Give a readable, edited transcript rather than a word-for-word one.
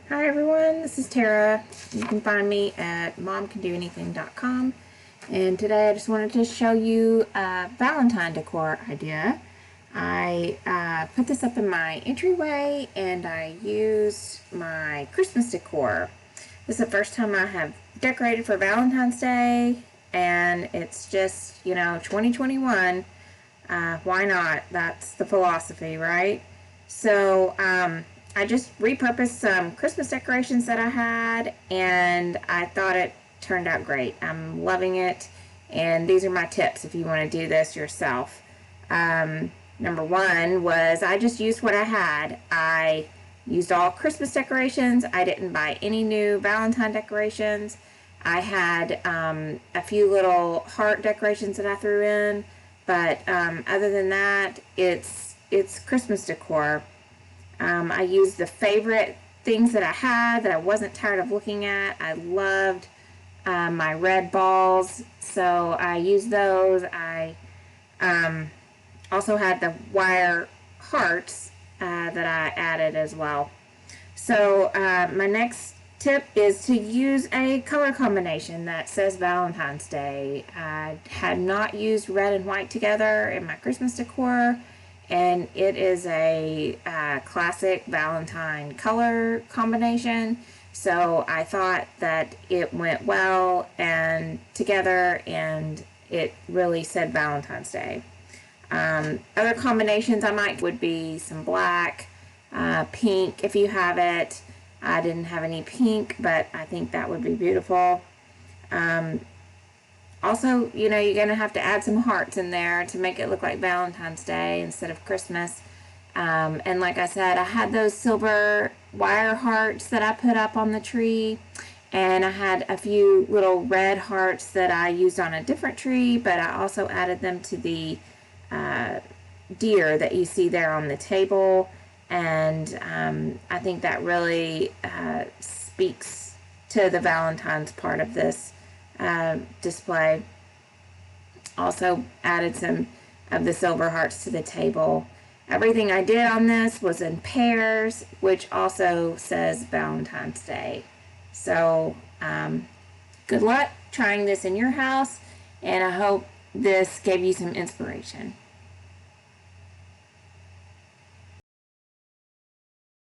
Hi everyone, this is Tara. You can find me at momcandoanything.com, and today I just wanted to show you a Valentine decor idea. I put this up in my entryway and I used my Christmas decor. This is the first time I have decorated for Valentine's Day, and it's just, 2021. Why not? That's the philosophy, right? So, I just repurposed some Christmas decorations that I had, and I thought it turned out great. I'm loving it, and these are my tips if you want to do this yourself. Number one was I just used what I had. I used all Christmas decorations. I didn't buy any new Valentine decorations. I had a few little heart decorations that I threw in, but other than that, it's Christmas decor. I used the favorite things that I had that I wasn't tired of looking at. I loved my red balls, so I used those. I also had the wire hearts that I added as well. So my next tip is to use a color combination that says Valentine's Day. I had not used red and white together in my Christmas decor, and it is a classic Valentine color combination, so I thought that it went well and together, and it really said Valentine's Day. Other combinations I might would be some black, pink if you have it. I didn't have any pink, but I think that would be beautiful. Also, you're going to have to add some hearts in there to make it look like Valentine's Day instead of Christmas. And like I said, I had those silver wire hearts that I put up on the tree. And I had a few little red hearts that I used on a different tree, but I also added them to the deer that you see there on the table. And I think that really speaks to the Valentine's part of this display. Also added some of the silver hearts to the table. Everything I did on this was in pairs, which also says Valentine's Day. So good luck trying this in your house, and I hope this gave you some inspiration.